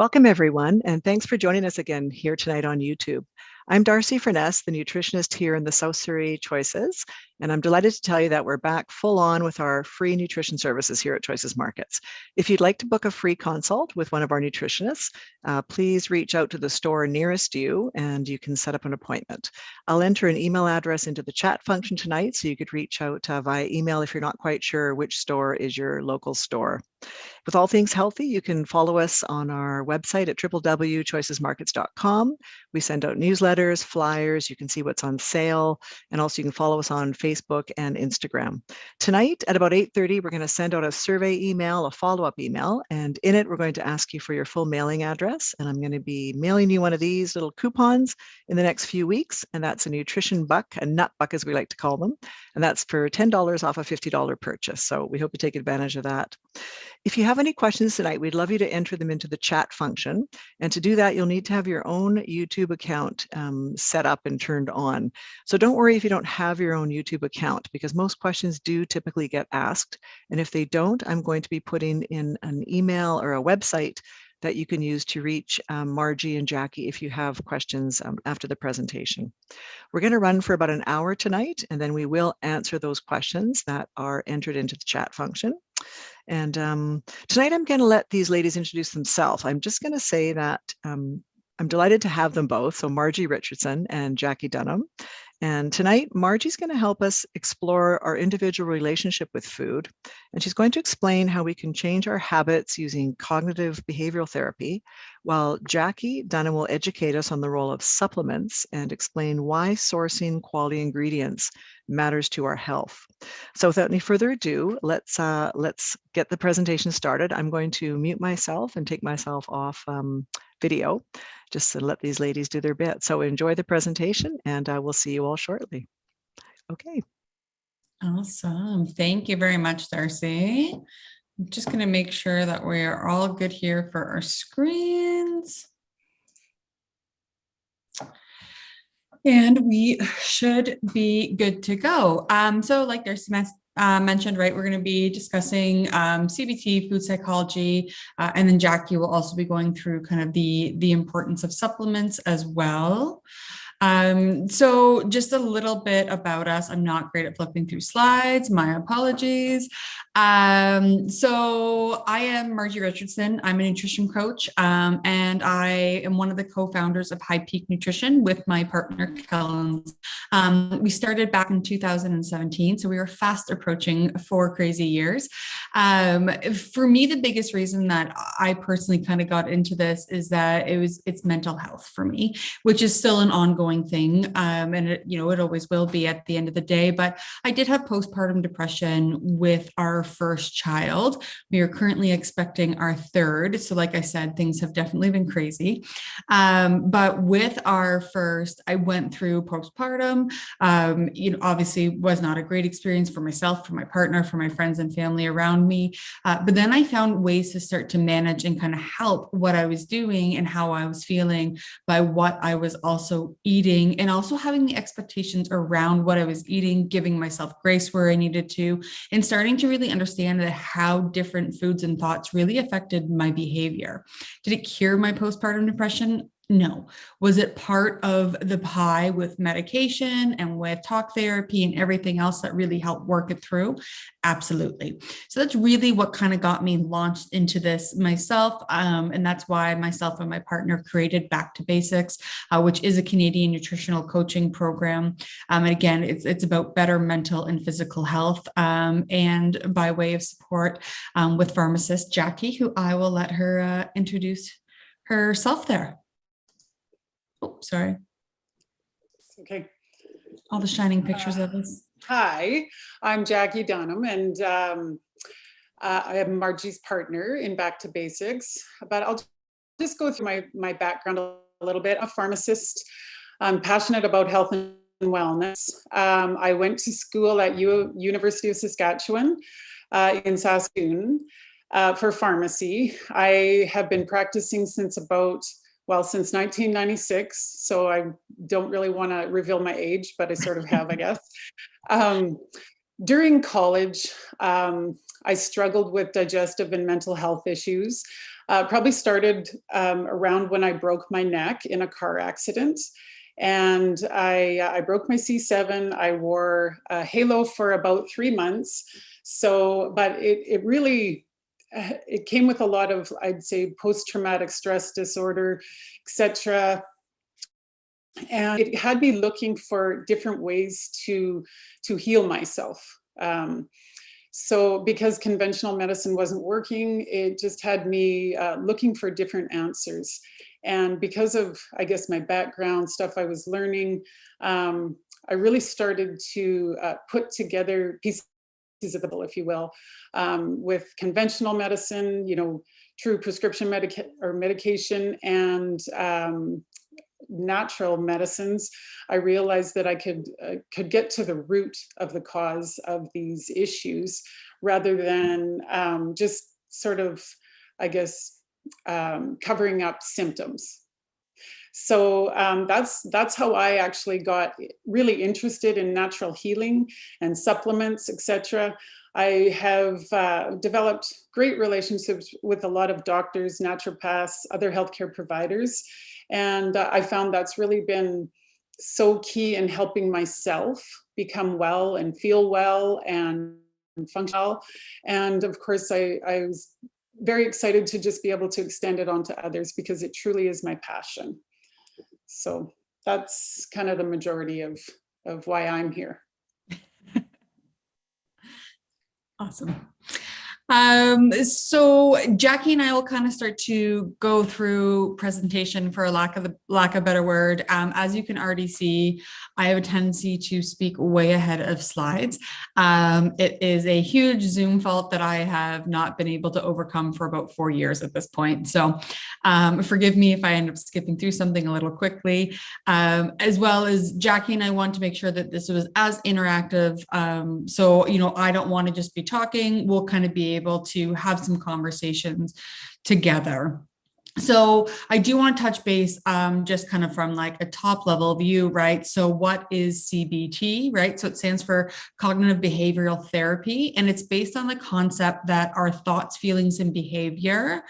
Welcome, everyone, and thanks for joining us again here tonight on YouTube. I'm Darcy Furness, the nutritionist here in the South Surrey Choices, and I'm delighted to tell you that we're back full on with our free nutrition services here at Choices Markets. If you'd like to book a free consult with one of our nutritionists, please reach out to the store nearest you and you can set up an appointment. I'll enter an email address into the chat function tonight, so you could reach out via email if you're not quite sure which store is your local store. With all things healthy, you can follow us on our website at www.choicesmarkets.com. We send out newsletters, flyers, you can see what's on sale, and also you can follow us on Facebook and Instagram. Tonight at about 8:30, we're going to send out a survey email, a follow-up email, and in it, we're going to ask you for your full mailing address, and I'm going to be mailing you one of these little coupons in the next few weeks, and that's a nutrition buck, a nut buck as we like to call them, and that's for $10 off a $50 purchase. So we hope you take advantage of that. If you have any questions tonight, we'd love you to enter them into the chat function. And to do that, you'll need to have your own YouTube account set up and turned on. So don't worry if you don't have your own YouTube account, because most questions do typically get asked. And if they don't, I'm going to be putting in an email or a website that you can use to reach Marjie and Jackie if you have questions after the presentation. We're going to run for about an hour tonight, and then we will answer those questions that are entered into the chat function. And tonight I'm going to let these ladies introduce themselves. I'm just going to say that I'm delighted to have them both, so Marjie Richardson and Jackie Dunham. And tonight, Marjie's going to help us explore our individual relationship with food. And she's going to explain how we can change our habits using cognitive behavioral therapy, while Jackie Dunham will educate us on the role of supplements and explain why sourcing quality ingredients matters to our health. So without any further ado, let's get the presentation started. I'm going to mute myself and take myself off video, just to let these ladies do their bit. So enjoy the presentation, and we'll see you all shortly. Okay. Awesome. Thank you very much, Darcy. I'm just going to make sure that we are all good here for our screens. And we should be good to go. So like Darcy mentioned, right, we're going to be discussing CBT, food psychology, and then Jackie will also be going through kind of the importance of supplements as well. So just a little bit about us. I'm not great at flipping through slides. My apologies. So I am Marjie Richardson. I'm a nutrition coach, and I am one of the co-founders of High Peak Nutrition with my partner, Kelan. We started back in 2017, so we were fast approaching 4 crazy years. For me, the biggest reason that I personally kind of got into this is that it's mental health for me, which is still an ongoing thing. And it always will be at the end of the day, but I did have postpartum depression with our first child. We are currently expecting our third. So like I said, things have definitely been crazy. But with our first, I went through postpartum, obviously was not a great experience for myself, for my partner, for my friends and family around me. But then I found ways to start to manage and kind of help what I was doing and how I was feeling by what I was also eating, and also having the expectations around what I was eating, giving myself grace where I needed to, and starting to really understand that how different foods and thoughts really affected my behavior. Did it cure my postpartum depression? No. Was it part of the pie with medication and with talk therapy and everything else that really helped work it through? Absolutely. So that's really what kind of got me launched into this myself. And that's why myself and my partner created Back to Basics, which is a Canadian nutritional coaching program. And again, it's about better mental and physical health. And by way of support with pharmacist Jackie, who I will let her introduce herself there. Oh, sorry. Okay. All the shining pictures of us. Hi, I'm Jackie Dunham, and I am Marjie's partner in Back to Basics. But I'll just go through my background a little bit. I'm a pharmacist. I'm passionate about health and wellness. I went to school at University of Saskatchewan in Saskatoon for pharmacy. I have been practicing since 1996, so I don't really want to reveal my age, but I sort of have, I guess. During college, I struggled with digestive and mental health issues. Probably started around when I broke my neck in a car accident. And I broke my C7. I wore a halo for about 3 months. So, but it really, it came with a lot of, I'd say, post-traumatic stress disorder, etc. And it had me looking for different ways to heal myself. So because conventional medicine wasn't working, it just had me looking for different answers. And because of, I guess, my background, stuff I was learning, I really started to put together pieces of the puzzle, if you will, with conventional medicine, you know, true prescription medication, and natural medicines. I realized that I could get to the root of the cause of these issues rather than just sort of, I guess, covering up symptoms. So that's how I actually got really interested in natural healing and supplements, etc. I have developed great relationships with a lot of doctors, naturopaths, other healthcare providers. And I found that's really been so key in helping myself become well and feel well and function well. And of course, I was very excited to just be able to extend it on to others because it truly is my passion. So that's kind of the majority of why I'm here. Awesome. So Jackie and I will kind of start to go through presentation, for lack of a better word. As you can already see, I have a tendency to speak way ahead of slides. It is a huge Zoom fault that I have not been able to overcome for about 4 years at this point. So forgive me if I end up skipping through something a little quickly, as well as Jackie and I want to make sure that this was as interactive. So, you know, I don't want to just be talking. We'll kind of be able to have some conversations together. So I do want to touch base just kind of from like a top level view, right? So what is CBT, right? So it stands for cognitive behavioral therapy, and it's based on the concept that our thoughts, feelings, and behavior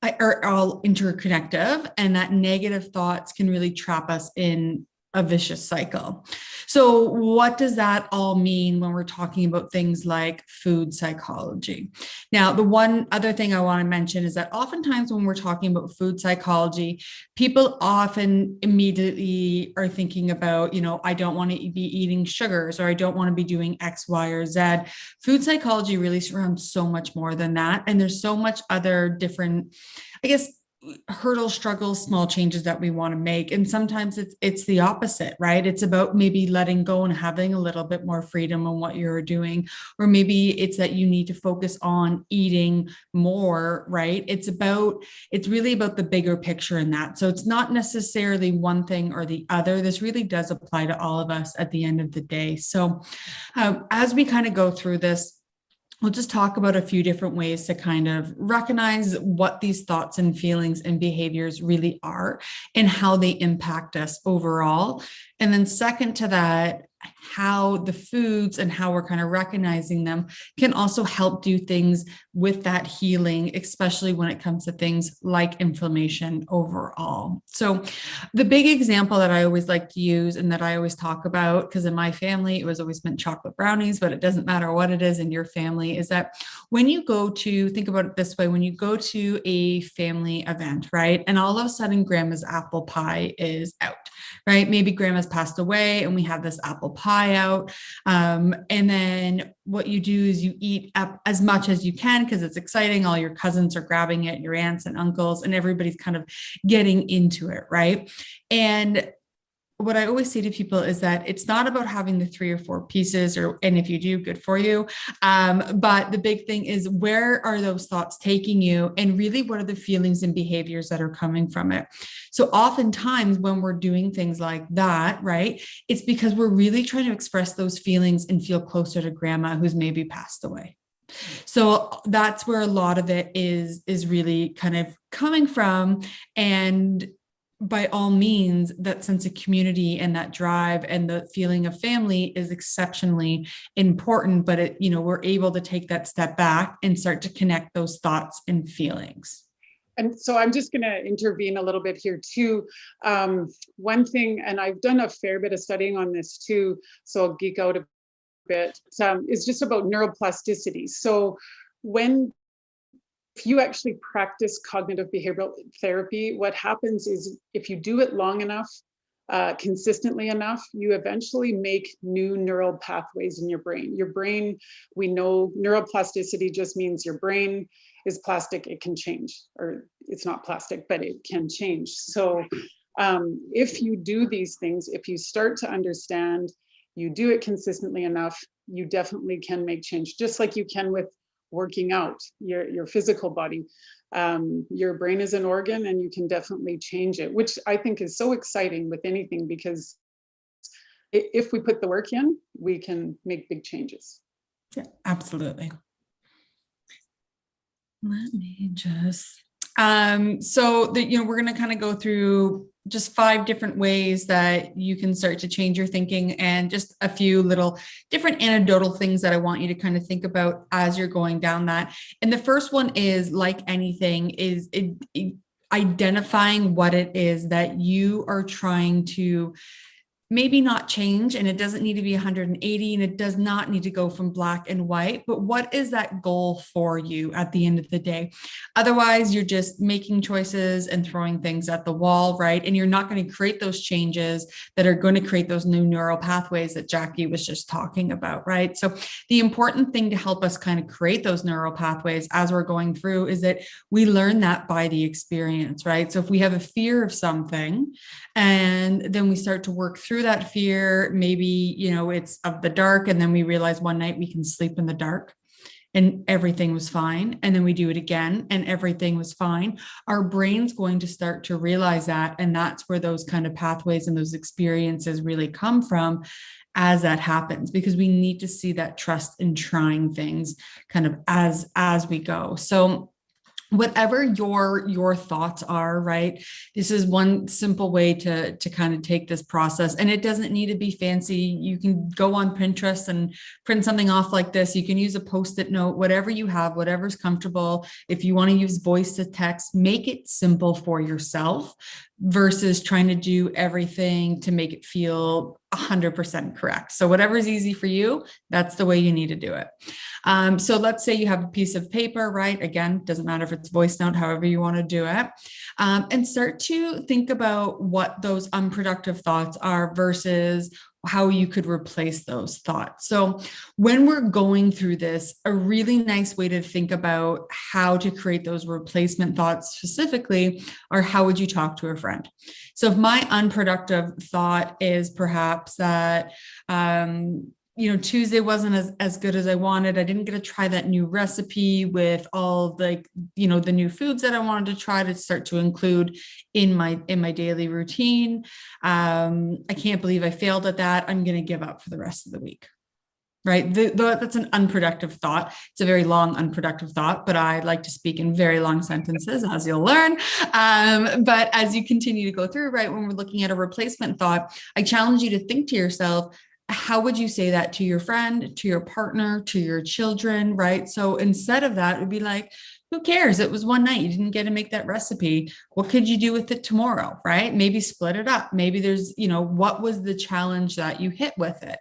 are all interconnected, and that negative thoughts can really trap us in a vicious cycle. So what does that all mean when we're talking about things like food psychology? Now, the one other thing I want to mention is that oftentimes when we're talking about food psychology, people often immediately are thinking about, you know, I don't want to be eating sugars, or I don't want to be doing X, Y, or Z. Food psychology really surrounds so much more than that. And there's so much other different, I guess, hurdles, struggles, small changes that we want to make. And sometimes it's the opposite, right? It's about maybe letting go and having a little bit more freedom on what you're doing. Or maybe it's that you need to focus on eating more, right? It's really about the bigger picture in that. So it's not necessarily one thing or the other. This really does apply to all of us at the end of the day. So as we kind of go through this, we'll just talk about a few different ways to kind of recognize what these thoughts and feelings and behaviors really are and how they impact us overall. And then second to that, how the foods and how we're kind of recognizing them can also help do things with that healing, especially when it comes to things like inflammation overall. So the big example that I always like to use and that I always talk about, because in my family, it was always mint chocolate brownies, but it doesn't matter what it is in your family, is that when you go to, think about it this way, when you go to a family event, right? And all of a sudden grandma's apple pie is out, right? Maybe grandma's passed away and we have this apple pie out. And then what you do is you eat up as much as you can because it's exciting. All your cousins are grabbing it, your aunts and uncles, and everybody's kind of getting into it, right? And what I always say to people is that it's not about having the 3 or 4 pieces, and if you do, good for you. But the big thing is, where are those thoughts taking you? And really, what are the feelings and behaviors that are coming from it? So oftentimes when we're doing things like that, right, it's because we're really trying to express those feelings and feel closer to grandma who's maybe passed away. So that's where a lot of it is really kind of coming from. And by all means, that sense of community and that drive and the feeling of family is exceptionally important, but it, we're able to take that step back and start to connect those thoughts and feelings. And so I'm just going to intervene a little bit here too. One thing, and I've done a fair bit of studying on this too, so I'll geek out a bit, is just about neuroplasticity. So if you actually practice cognitive behavioral therapy, what happens is if you do it long enough, consistently enough, you eventually make new neural pathways in your brain. Your brain, we know neuroplasticity just means your brain is plastic, it can change, or it's not plastic, but it can change. So if you do these things, if you start to understand, you do it consistently enough, you definitely can make change, just like you can with working out your physical body. Your brain is an organ and you can definitely change it, which I think is so exciting with anything, because if we put the work in, we can make big changes. Yeah, absolutely. Let me just, so that, we're going to kind of go through just 5 different ways that you can start to change your thinking, and just a few little different anecdotal things that I want you to kind of think about as you're going down that. And the first one is, like anything, is identifying what it is that you are trying to maybe not change, and it doesn't need to be 180, and it does not need to go from black and white, but what is that goal for you at the end of the day? Otherwise, you're just making choices and throwing things at the wall, right? And you're not going to create those changes that are going to create those new neural pathways that Jackie was just talking about, right? So the important thing to help us kind of create those neural pathways as we're going through is that we learn that by the experience, right? So if we have a fear of something, and then we start to work through that fear, maybe, it's of the dark, and then we realize one night we can sleep in the dark and everything was fine. And then we do it again and everything was fine. Our brain's going to start to realize that. And that's where those kind of pathways and those experiences really come from as that happens, because we need to see that trust in trying things kind of as we go. So whatever your thoughts are, right? This is one simple way to kind of take this process, and it doesn't need to be fancy. You can go on Pinterest and print something off like this. You can use a Post-it note, whatever you have, whatever's comfortable. If you want to use voice to text, make it simple for yourself versus trying to do everything to make it feel 100% correct. So whatever's easy for you, that's the way you need to do it. So let's say you have a piece of paper, right? Again, doesn't matter if it's voice note, however you want to do it, and start to think about what those unproductive thoughts are versus how you could replace those thoughts. So when we're going through this, a really nice way to think about how to create those replacement thoughts specifically are, how would you talk to a friend? So if my unproductive thought is perhaps that, Tuesday wasn't as good as I wanted. I didn't get to try that new recipe with all the new foods that I wanted to try to start to include in my daily routine. I can't believe I failed at that. I'm going to give up for the rest of the week. Right. That's an unproductive thought. It's a very long, unproductive thought, but I like to speak in very long sentences, as you'll learn. But as you continue to go through, right, when we're looking at a replacement thought, I challenge you to think to yourself, how would you say that to your friend, to your partner, to your children, right? So instead of that, it would be like, who cares? It was one night. You didn't get to make that recipe. What could you do with it tomorrow, right? Maybe split it up. Maybe there's, what was the challenge that you hit with it?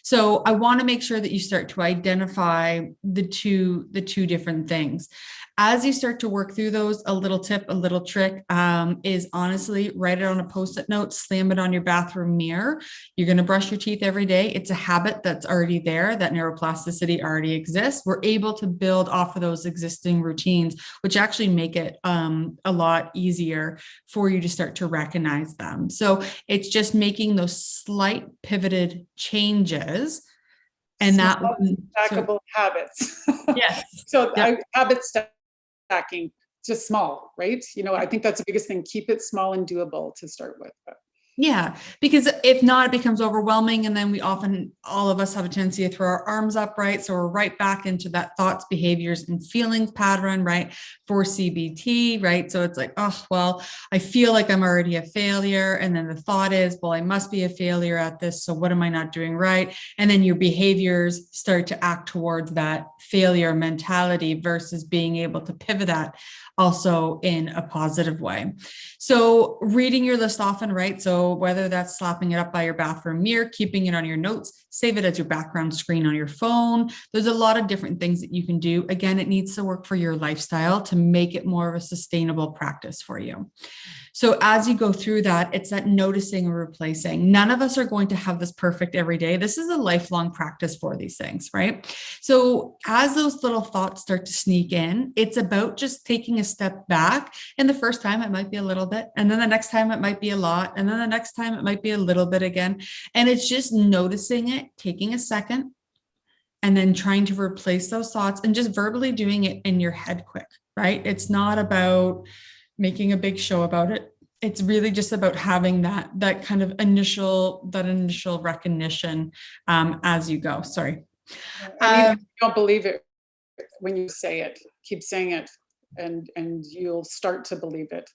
So I want to make sure that you start to identify the two different things. As you start to work through those, a little tip, a little trick is honestly write it on a Post-it note, slam it on your bathroom mirror. You're going to brush your teeth every day. It's a habit that's already there. That neuroplasticity already exists. We're able to build off of those existing routines, which actually make it a lot easier for you to start to recognize them. So it's just making those slight pivoted changes. And small, stackable habits. Yes. So habit stacking, just small, right? I think that's the biggest thing. Keep it small and doable to start with. Yeah, because if not, it becomes overwhelming. And then all of us have a tendency to throw our arms up, right? So we're right back into that thoughts, behaviors, and feelings pattern, right? For CBT, right? So it's like, oh, well, I feel like I'm already a failure. And then the thought is, well, I must be a failure at this. So what am I not doing right? And then your behaviors start to act towards that failure mentality versus being able to pivot that also in a positive way. So reading your list often, right? So whether that's slapping it up by your bathroom mirror, keeping it on your notes, save it as your background screen on your phone. There's a lot of different things that you can do. Again, it needs to work for your lifestyle to make it more of a sustainable practice for you. So as you go through that, it's that noticing and replacing. None of us are going to have this perfect every day. This is a lifelong practice for these things, right? So as those little thoughts start to sneak in, it's about just taking a step back. And the first time it might be a little bit, and then the next time it might be a lot, and then the next time it might be a little bit again. And it's just noticing it, taking a second, and then trying to replace those thoughts and just verbally doing it in your head quick, right? It's not about making a big show about it. It's really just about having that kind of initial recognition as you go. Sorry. I mean, you don't believe it when you say it. Keep saying it, and you'll start to believe it.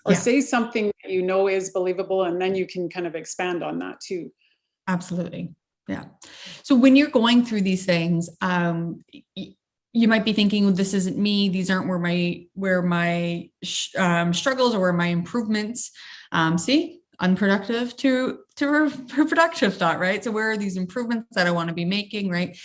Or say something that you know is believable, and then you can kind of expand on that too. Absolutely. Yeah. So when you're going through these things, you might be thinking, well, this isn't me. These aren't where my struggles or where my improvements. Unproductive to productive thought, right? So where are these improvements that I want to be making, right?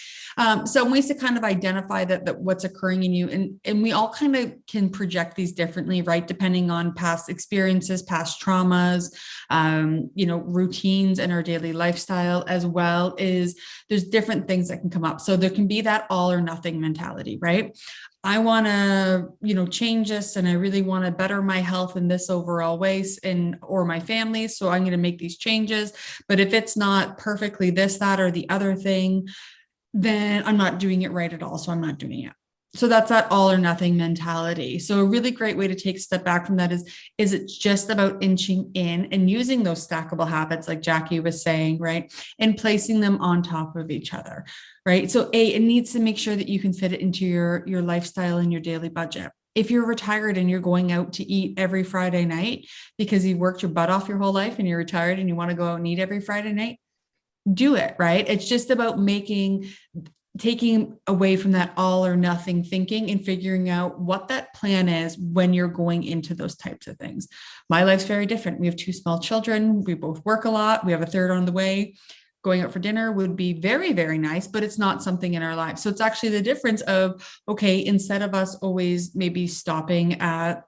Some ways to kind of identify that what's occurring in you, and we all kind of can project these differently, right? Depending on past experiences, past traumas, routines in our daily lifestyle, as well as there's different things that can come up. So there can be that all or nothing mentality, right? I want to, change this, and I really want to better my health in this overall way or my family. So I'm going to make these changes. But if it's not perfectly this, that, or the other thing, then I'm not doing it right at all. So I'm not doing it. So that's that all or nothing mentality. So a really great way to take a step back from that is it just about inching in and using those stackable habits, like Jackie was saying, right? And placing them on top of each other, right? So it needs to make sure that you can fit it into your lifestyle and your daily budget. If you're retired and you're going out to eat every Friday night because you worked your butt off your whole life and you're retired and you want to go out and eat every Friday night, do it, right? It's just about taking away from that all or nothing thinking and figuring out what that plan is when you're going into those types of things. My life's very different. We have 2 small children. We both work a lot. We have a third on the way. Going out for dinner would be very, very nice, but it's not something in our lives. So it's actually the difference of, okay, instead of us always maybe stopping at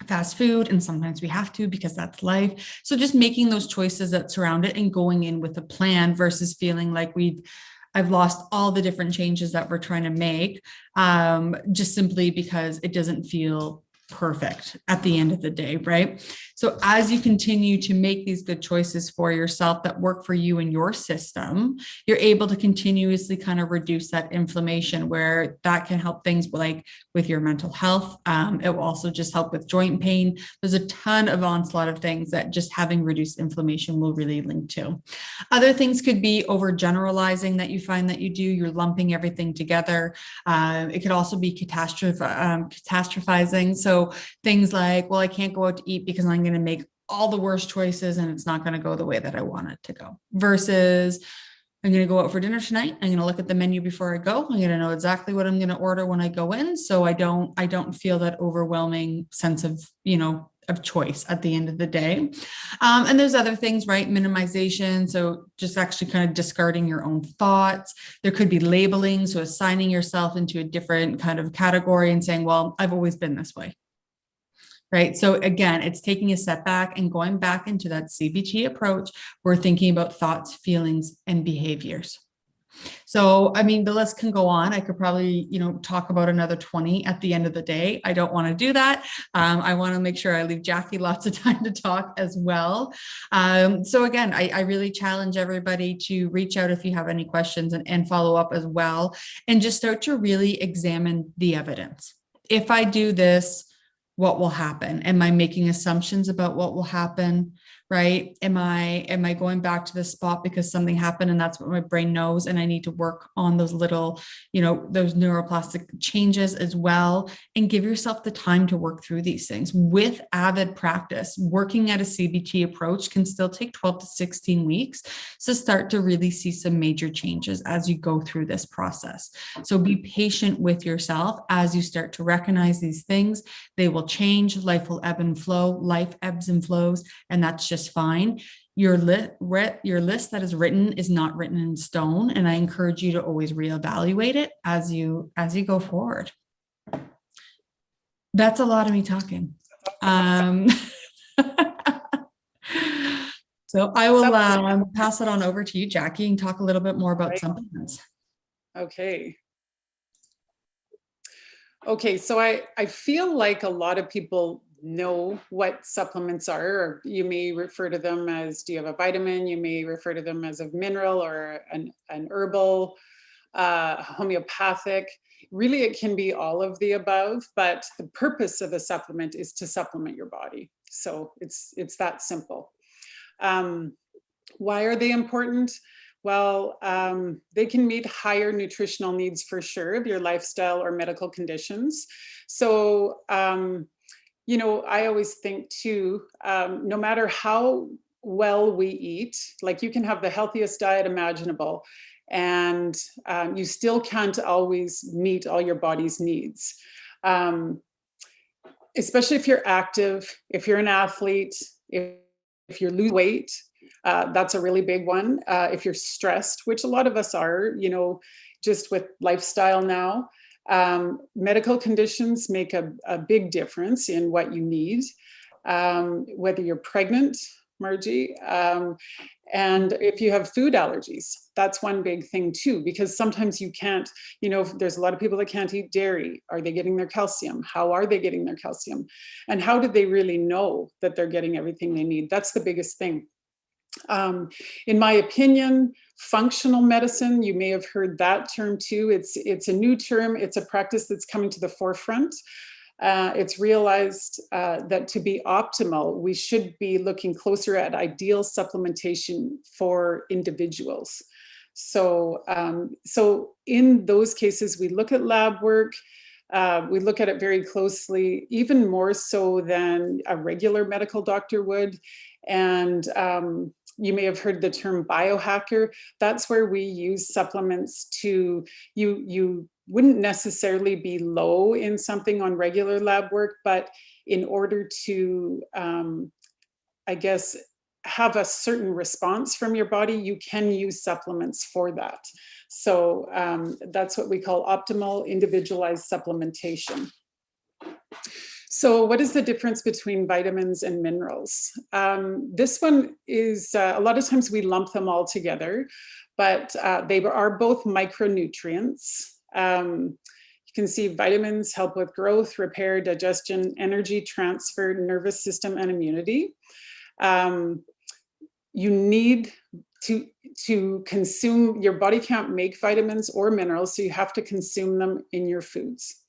fast food, and sometimes we have to because that's life. So just making those choices that surround it and going in with a plan versus feeling like I've lost all the different changes that we're trying to make, just simply because it doesn't feel perfect at the end of the day, right? So as you continue to make these good choices for yourself that work for you and your system, you're able to continuously kind of reduce that inflammation, where that can help things like with your mental health. It will also just help with joint pain. There's a ton of onslaught of things that just having reduced inflammation will really link to. Other things could be overgeneralizing that you find that you do. You're lumping everything together. It could also be catastrophizing. So things like, well, I can't go out to eat because I'm going to make all the worst choices and it's not going to go the way that I want it to go, versus I'm going to go out for dinner tonight. I'm going to look at the menu before I go. I'm going to know exactly what I'm going to order when I go in. So I don't feel that overwhelming sense of, of choice at the end of the day. And there's other things, right? Minimization. So just actually kind of discarding your own thoughts. There could be labeling. So assigning yourself into a different kind of category and saying, well, I've always been this way. Right. So again, it's taking a step back and going back into that CBT approach. We're thinking about thoughts, feelings, and behaviors. So, I mean, the list can go on. I could probably, talk about another 20 at the end of the day. I don't want to do that. I want to make sure I leave Jackie lots of time to talk as well. So again, I really challenge everybody to reach out if you have any questions and follow up as well, and just start to really examine the evidence. If I do this, what will happen? Am I making assumptions about what will happen? right? Am I going back to this spot because something happened and that's what my brain knows, and I need to work on those little, those neuroplastic changes as well, and give yourself the time to work through these things with avid practice. Working at a CBT approach can still take 12 to 16 weeks to start to really see some major changes as you go through this process. So be patient with yourself as you start to recognize these things. They will change. Life will ebb and flow. Life ebbs and flows, and that's just fine. Your list that is written is not written in stone, and I encourage you to always reevaluate it as you go forward. That's a lot of me talking. So I will pass it on over to you, Jackie, and talk a little bit more about supplements. Okay. Okay, so I feel like a lot of people know what supplements are, or you may refer to them as, do you have a vitamin? You may refer to them as a mineral or an herbal, homeopathic. Really, it can be all of the above, but the purpose of a supplement is to supplement your body. So it's that simple. Why are they important? Well, they can meet higher nutritional needs for sure of your lifestyle or medical conditions. So, I always think too, no matter how well we eat, like you can have the healthiest diet imaginable, and you still can't always meet all your body's needs. Especially if you're active, if you're an athlete, if you're losing weight, that's a really big one. If you're stressed, which a lot of us are, just with lifestyle now, medical conditions make a big difference in what you need, whether you're pregnant, Marjie, and if you have food allergies, that's one big thing too, because sometimes you can't, there's a lot of people that can't eat dairy. Are they getting their calcium? How are they getting their calcium? And how do they really know that they're getting everything they need? That's the biggest thing. In my opinion, functional medicine, you may have heard that term too. It's a new term. It's a practice that's coming to the forefront. It's realized that to be optimal, we should be looking closer at ideal supplementation for individuals. So in those cases, we look at lab work. We look at it very closely, even more so than a regular medical doctor would. And you may have heard the term biohacker. That's where we use supplements to, you wouldn't necessarily be low in something on regular lab work, but in order to, I guess, have a certain response from your body, you can use supplements for that. So that's what we call optimal individualized supplementation. So what is the difference between vitamins and minerals? This one is, a lot of times we lump them all together, but they are both micronutrients. You can see vitamins help with growth, repair, digestion, energy transfer, nervous system, and immunity. You need to consume, your body can't make vitamins or minerals, so you have to consume them in your foods.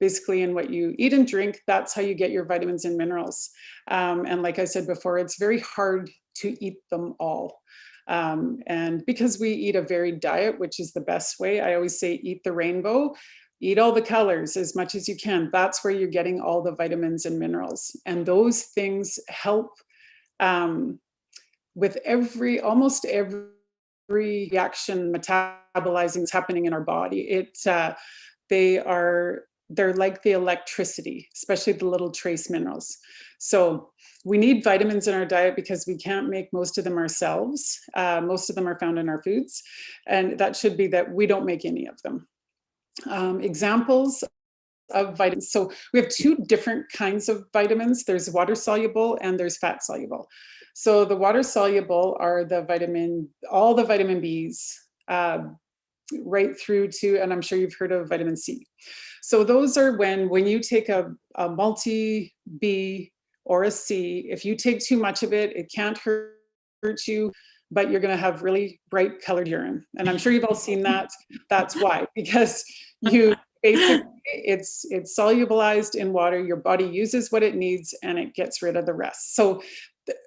Basically, in what you eat and drink, that's how you get your vitamins and minerals. And like I said before, it's very hard to eat them all. And because we eat a varied diet, which is the best way, I always say eat the rainbow, eat all the colors as much as you can. That's where you're getting all the vitamins and minerals. And those things help with almost every reaction metabolizing that's happening in our body. They're like the electricity, especially the little trace minerals. So we need vitamins in our diet because we can't make most of them ourselves. Most of them are found in our foods. And that should be that we don't make any of them. Examples of vitamins. So we have two different kinds of vitamins. There's water soluble and there's fat soluble. So the water soluble are all the vitamin Bs, right through to, and I'm sure you've heard of vitamin C. So those are when you take a multi-B or a C, if you take too much of it, it can't hurt you, but you're going to have really bright colored urine. And I'm sure you've all seen that. That's why, because you basically, it's solubilized in water. Your body uses what it needs and it gets rid of the rest. So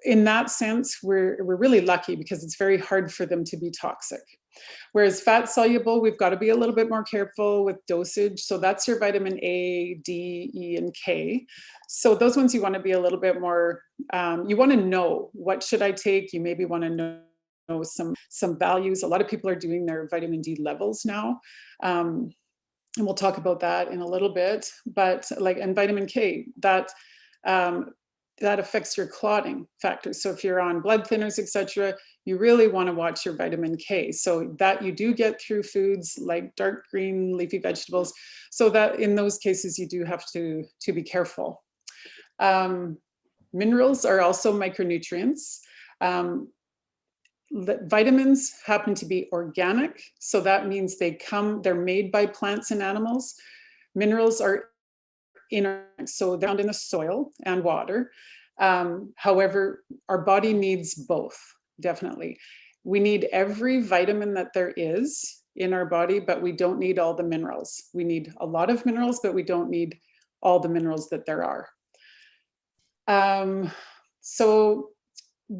in that sense, we're really lucky because it's very hard for them to be toxic. Whereas fat soluble, we've got to be a little bit more careful with dosage. So that's your vitamin A, D, E, and K. So those ones you want to be a little bit more, you want to know, what should I take? You maybe want to know some values. A lot of people are doing their vitamin D levels now. And we'll talk about that in a little bit. But like, and vitamin K, that affects your clotting factors. So if you're on blood thinners, etc., you really want to watch your vitamin K. So that you do get through foods like dark green leafy vegetables. So that in those cases, you do have to be careful. Minerals are also micronutrients. Vitamins happen to be organic. So that means they're made by plants and animals. Minerals are inorganic, so they're found in the soil and water. However, our body needs both, definitely. We need every vitamin that there is in our body, but we don't need all the minerals. We need a lot of minerals, but we don't need all the minerals that there are. So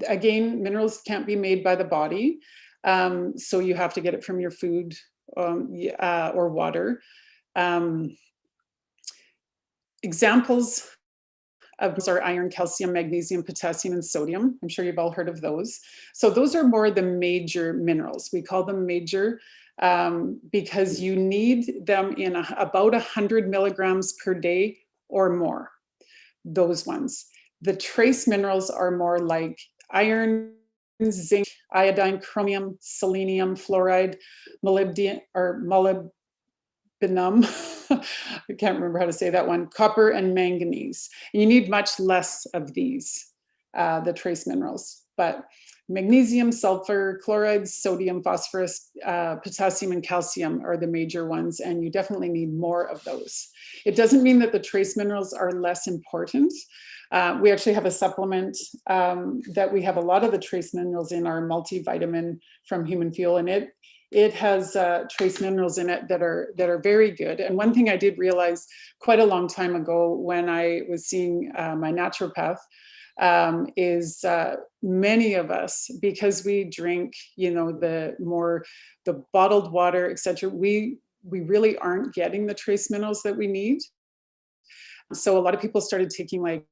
again, minerals can't be made by the body. So you have to get it from your food or water. Examples of those are iron, calcium, magnesium, potassium, and sodium. I'm sure you've all heard of those. So those are more the major minerals. We call them major because you need them in about 100 milligrams per day or more, those ones. The trace minerals are more like iron, zinc, iodine, chromium, selenium, fluoride, molybdenum, I can't remember how to say that one, copper and manganese. And you need much less of these, the trace minerals, but magnesium, sulfur, chlorides, sodium, phosphorus, potassium, and calcium are the major ones, and you definitely need more of those. It doesn't mean that the trace minerals are less important. We actually have a supplement that we have a lot of the trace minerals in, our multivitamin from Human Fuel, and it has trace minerals in it that are very good. And one thing I did realize quite a long time ago when I was seeing my naturopath is many of us, because we drink, the bottled water, etc., we really aren't getting the trace minerals that we need. So a lot of people started taking like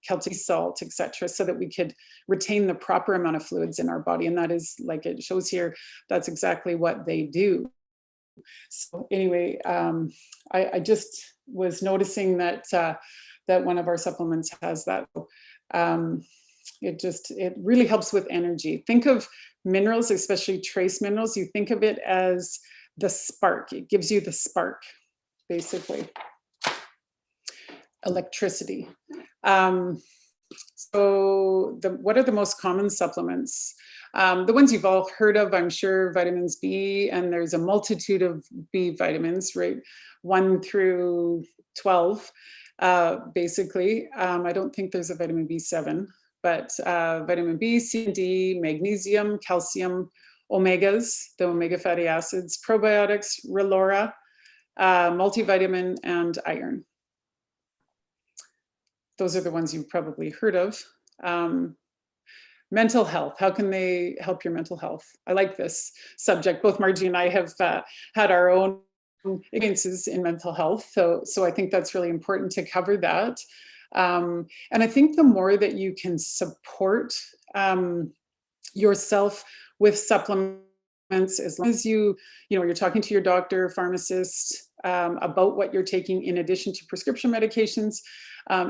Celtic salt, etc., so that we could retain the proper amount of fluids in our body. And that is, like it shows here, that's exactly what they do. So anyway, I just was noticing that that one of our supplements has that. It really helps with energy. Think of minerals, especially trace minerals, you think of it as the spark. It gives you the spark, basically. Electricity. So what are the most common supplements? The ones you've all heard of, I'm sure, vitamins B, and there's a multitude of B vitamins, right? 1 through 12, basically. I don't think there's a vitamin B7, but vitamin B, C, and D, magnesium, calcium, omegas, the omega fatty acids, probiotics, Relora, multivitamin, and iron. Those are the ones you've probably heard of. Mental health, how can they help your mental health? I like this subject. Both Marjie and I have had our own experiences in mental health. So I think that's really important to cover that. And I think the more that you can support yourself with supplements, as long as you're talking to your doctor, pharmacist about what you're taking in addition to prescription medications,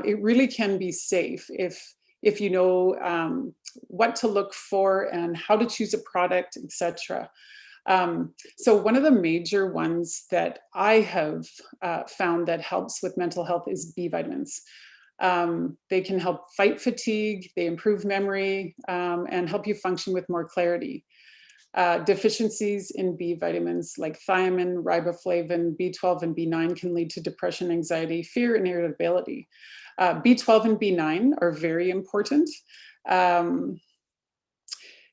it really can be safe if you know what to look for and how to choose a product, etc. So one of the major ones that I have found that helps with mental health is B vitamins. They can help fight fatigue, they improve memory, and help you function with more clarity. Deficiencies in B vitamins like thiamine, riboflavin, B12, and B9 can lead to depression, anxiety, fear, and irritability. B12 and B9 are very important.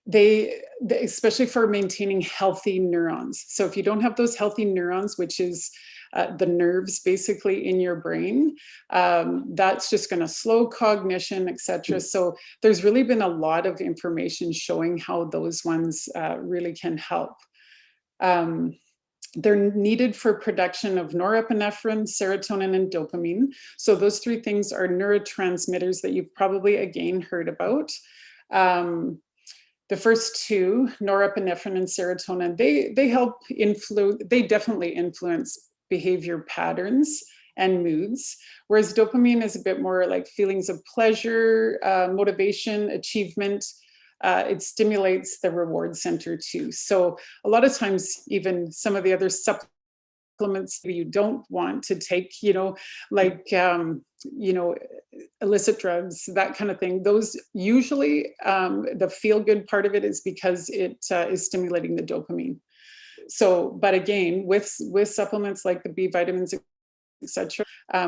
They especially for maintaining healthy neurons. So if you don't have those healthy neurons, which is the nerves basically in your brain. That's just going to slow cognition, etc. So there's really been a lot of information showing how those ones really can help. They're needed for production of norepinephrine, serotonin, and dopamine. So those three things are neurotransmitters that you've probably again heard about. The first two, norepinephrine and serotonin, they help influence, they definitely influence behavior patterns and moods, whereas dopamine is a bit more like feelings of pleasure, motivation, achievement. It stimulates the reward center too. So a lot of times, even some of the other supplements you don't want to take, like, illicit drugs, that kind of thing. Those usually, the feel-good part of it is because it is stimulating the dopamine. So, but again, with supplements like the B vitamins, etc.,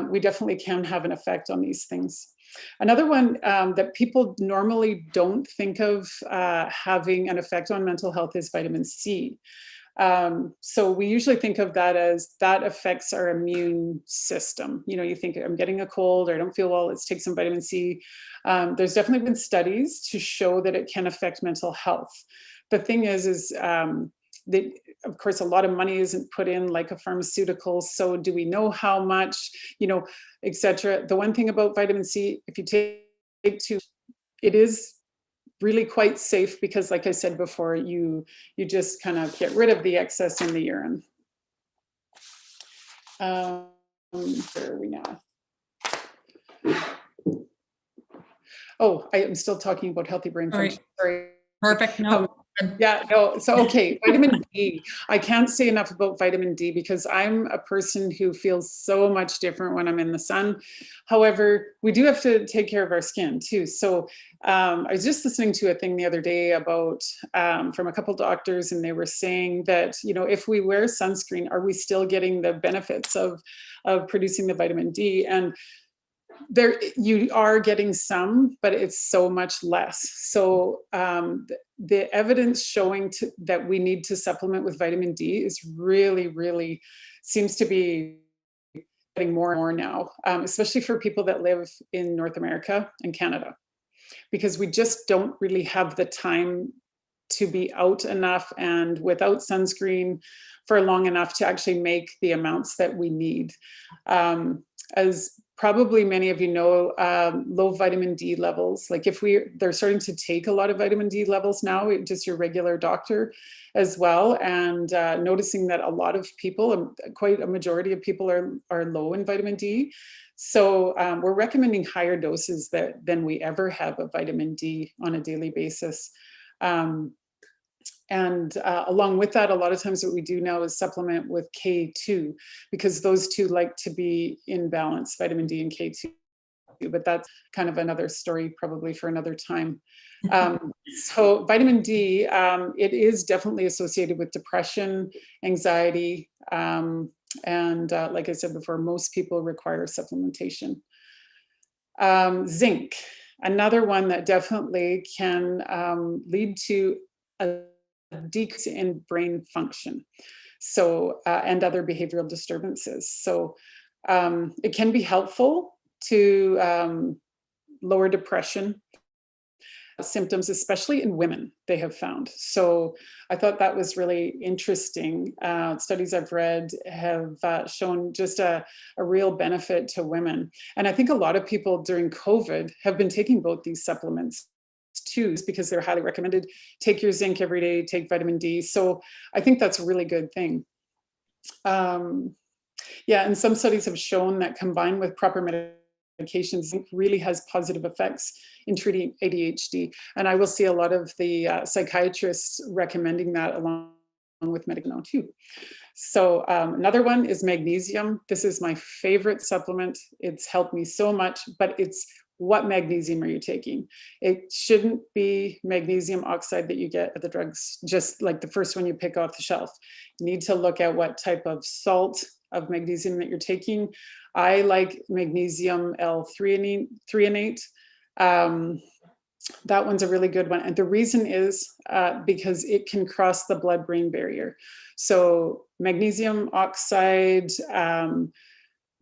we definitely can have an effect on these things. Another one that people normally don't think of having an effect on mental health is vitamin C. So we usually think of that as that affects our immune system. You think I'm getting a cold or I don't feel well, let's take some vitamin C. There's definitely been studies to show that it can affect mental health. The thing is that, of course, a lot of money isn't put in like a pharmaceutical. So do we know how much, etc. The one thing about vitamin C, if you take two, it is really quite safe because, like I said before, you just kind of get rid of the excess in the urine. Where are we now? Oh, I am still talking about healthy brain function. Sorry. Perfect. No. Yeah, no. So, okay, vitamin D. I can't say enough about vitamin D because I'm a person who feels so much different when I'm in the sun. However, we do have to take care of our skin too. So I was just listening to a thing the other day about from a couple doctors, and they were saying that, if we wear sunscreen, are we still getting the benefits of producing the vitamin D? And there you are getting some, but it's so much less. So the evidence showing that we need to supplement with vitamin D is really, really seems to be getting more and more now, especially for people that live in North America and Canada, because we just don't really have the time to be out enough and without sunscreen for long enough to actually make the amounts that we need. As probably many of you know, low vitamin D levels, like they're starting to take a lot of vitamin D levels now, just your regular doctor as well, and noticing that a lot of people, quite a majority of people are low in vitamin D. So we're recommending higher doses than we ever have of vitamin D on a daily basis. And along with that, a lot of times what we do now is supplement with K2, because those two like to be in balance, vitamin D and K2. But that's kind of another story probably for another time. So vitamin D, it is definitely associated with depression, anxiety, and like I said before, most people require supplementation. Zinc, another one that definitely can lead to a decrease in brain function, so and other behavioral disturbances. So it can be helpful to lower depression symptoms, especially in women, they have found. So I thought that was really interesting. Studies I've read have shown just a real benefit to women. And I think a lot of people during COVID have been taking both these supplements too, because they're highly recommended. Take your zinc every day, take vitamin D. So I think that's a really good thing. Yeah, and some studies have shown that combined with proper medications, zinc really has positive effects in treating ADHD. And I will see a lot of the psychiatrists recommending that along with medication too. So another one is magnesium. This is my favorite supplement. It's helped me so much, but it's what magnesium are you taking? It shouldn't be magnesium oxide that you get at the drugs, just like the first one you pick off the shelf. You need to look at what type of salt of magnesium that you're taking. I like magnesium L-threonate. That one's a really good one. And the reason is because it can cross the blood-brain barrier. So magnesium oxide.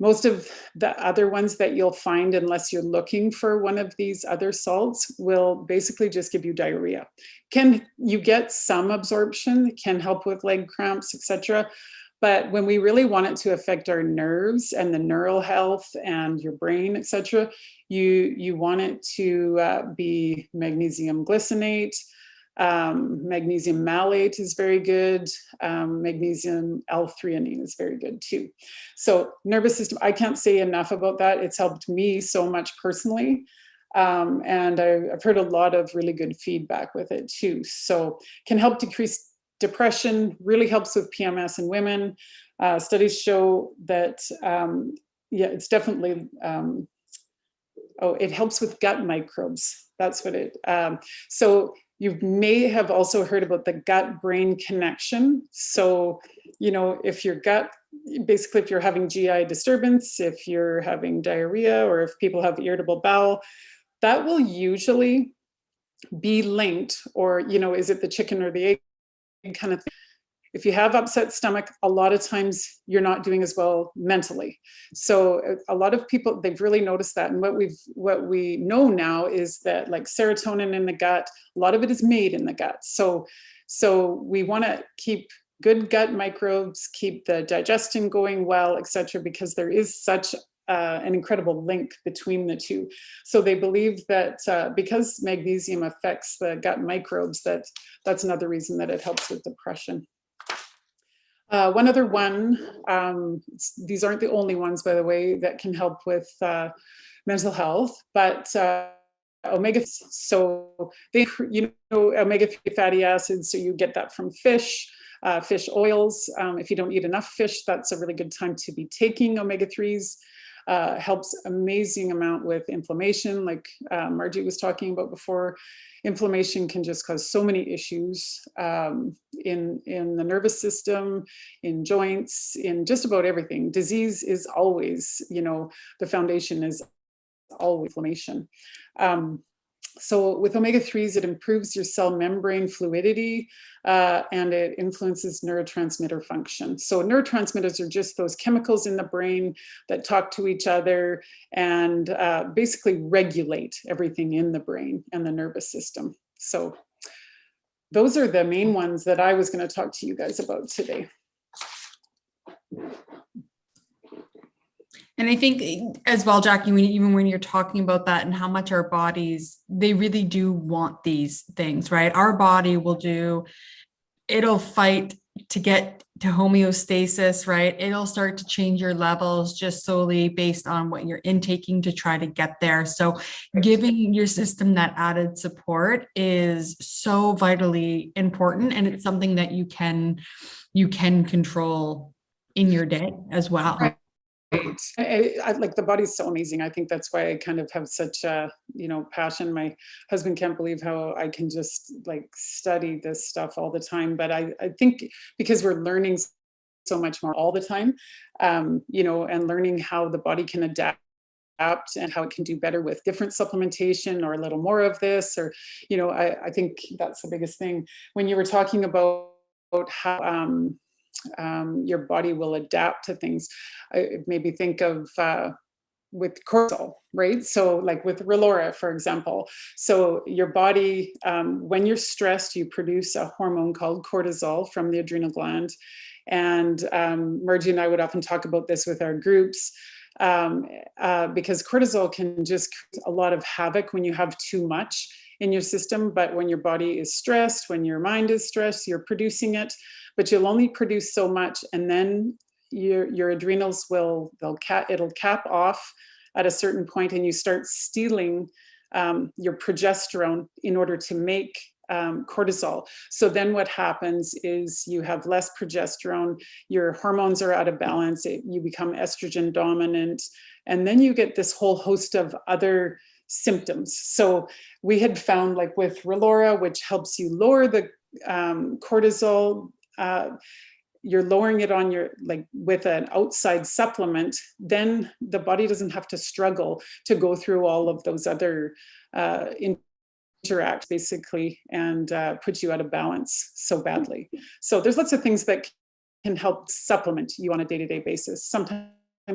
Most of the other ones that you'll find, unless you're looking for one of these other salts, will basically just give you diarrhea. Can you get some absorption, can help with leg cramps, etc. But when we really want it to affect our nerves and the neural health and your brain, etc., you want it to be magnesium glycinate. Magnesium malate is very good. Magnesium L-threonine is very good too. So nervous system, I can't say enough about that. It's helped me so much personally. And I've heard a lot of really good feedback with it too. So can help decrease depression, really helps with PMS in women. Studies show that, yeah, it's definitely, it helps with gut microbes. That's what it, so you may have also heard about the gut-brain connection. So, you know, if your gut, basically if you're having GI disturbance, if you're having diarrhea, or if people have irritable bowel, that will usually be linked, or, you know, is it the chicken or the egg kind of thing? If you have upset stomach, a lot of times you're not doing as well mentally. So a lot of people, they've really noticed that. And what we know now is that, like, serotonin in the gut, a lot of it is made in the gut. So we want to keep good gut microbes, keep the digestion going well, etc., because there is such an incredible link between the two. So they believe that because magnesium affects the gut microbes, that's another reason that it helps with depression. One other one, these aren't the only ones, by the way, that can help with mental health, but omega, so they, you know, omega-3 fatty acids, so you get that from fish, fish oils. If you don't eat enough fish, that's a really good time to be taking omega-3s. Helps amazing amount with inflammation, like Marjie was talking about before. Inflammation can just cause so many issues in the nervous system, in joints, in just about everything. Disease is always, you know, the foundation is always inflammation. So with omega-3s, it improves your cell membrane fluidity and it influences neurotransmitter function. So neurotransmitters are just those chemicals in the brain that talk to each other and basically regulate everything in the brain and the nervous system. So those are the main ones that I was going to talk to you guys about today. And I think as well, Jackie, even when you're talking about that and how much our bodies, they really do want these things, right? Our body will do, it'll fight to get to homeostasis, right? It'll start to change your levels just solely based on what you're intaking to try to get there. So giving your system that added support is so vitally important. And it's something that you can control in your day as well. Right. I like, the body's so amazing. I think that's why I kind of have such a, you know, passion. My husband can't believe how I can just like study this stuff all the time. But I think because we're learning so much more all the time, you know, and learning how the body can adapt and how it can do better with different supplementation or a little more of this, or, you know, I think that's the biggest thing. When you were talking about how your body will adapt to things, it made me think of with cortisol, right? So like with Relora, for example. So your body, when you're stressed, you produce a hormone called cortisol from the adrenal gland. And Marjie and I would often talk about this with our groups, because cortisol can just create a lot of havoc when you have too much in your system. But when your body is stressed, when your mind is stressed, you're producing it, but you'll only produce so much. And then your adrenals it'll cap off at a certain point, and you start stealing your progesterone in order to make cortisol. So then what happens is you have less progesterone, your hormones are out of balance, you become estrogen dominant, and then you get this whole host of other symptoms. So we had found, like with Relora, which helps you lower the cortisol, you're lowering it on your, like with an outside supplement, then the body doesn't have to struggle to go through all of those other interact basically and put you out of balance so badly. So there's lots of things that can help supplement you on a day-to-day basis. Sometimes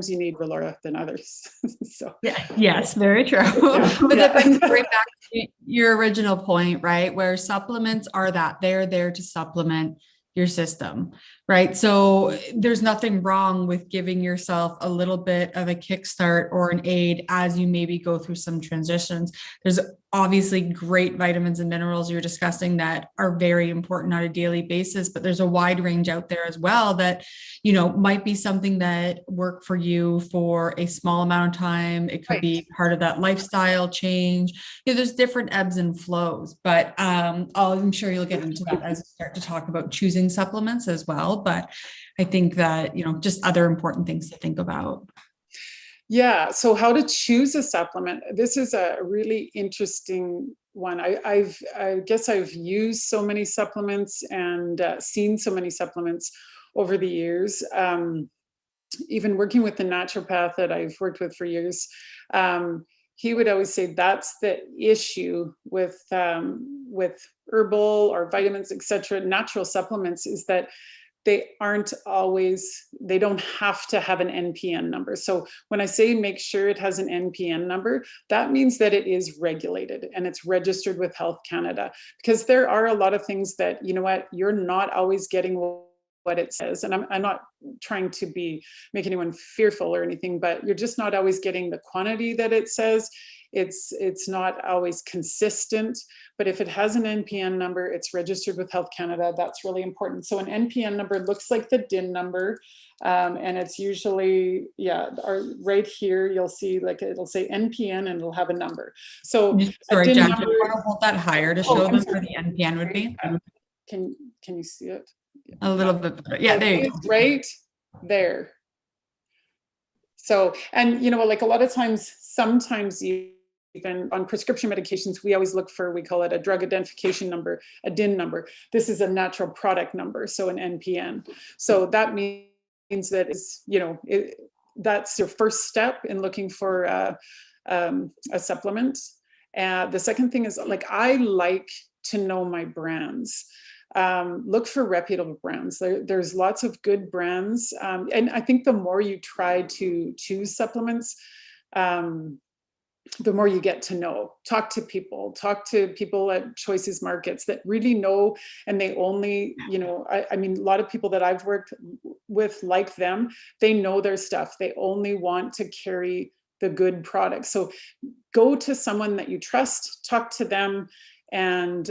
you need more Laura than others. So yeah, yes, very true. Yeah. But Yeah. that brings me right back to your original point, right? Where supplements are that they're there to supplement your system, right? So there's nothing wrong with giving yourself a little bit of a kickstart or an aid as you maybe go through some transitions. There's obviously great vitamins and minerals you're discussing that are very important on a daily basis, but there's a wide range out there as well that, you know, might be something that work for you for a small amount of time. It could be part of that lifestyle change. You know, there's different ebbs and flows, but I'm sure you'll get into that as we start to talk about choosing supplements as well. But I think that, you know, just other important things to think about. Yeah. So how to choose a supplement. This is a really interesting one. I guess I've used so many supplements and seen so many supplements over the years. Even working with the naturopath that I've worked with for years, he would always say that's the issue with herbal or vitamins, etc., natural supplements, is that they don't have to have an NPN number. So when I say make sure it has an NPN number, that means that it is regulated and it's registered with Health Canada, because there are a lot of things that, you know what, you're not always getting what it says. And I'm not trying to make anyone fearful or anything, but you're just not always getting the quantity that it says. It's not always consistent, but if it has an NPN number, it's registered with Health Canada. That's really important. So an NPN number looks like the DIN number, and it's usually, right here, you'll see, like, it'll say NPN and it'll have a number. So sorry, DIN Jackie, number, I want to hold that higher to show them where the NPN would be. Can you see it? A little bit better. Yeah, there you go. Right there. So, and you know, like a lot of times, sometimes even on prescription medications, we always look for, we call it a drug identification number, a DIN number. This is a natural product number, so an NPN. So that means that it's, you know, that's your first step in looking for a supplement. The second thing is, like, I like to know my brands. Look for reputable brands. There's lots of good brands. And I think the more you try to choose supplements, the more you get to know. Talk to people at Choices Markets that really know, and they only, you know, I mean, a lot of people that I've worked with like them, they know their stuff. They only want to carry the good products. So go to someone that you trust, talk to them, and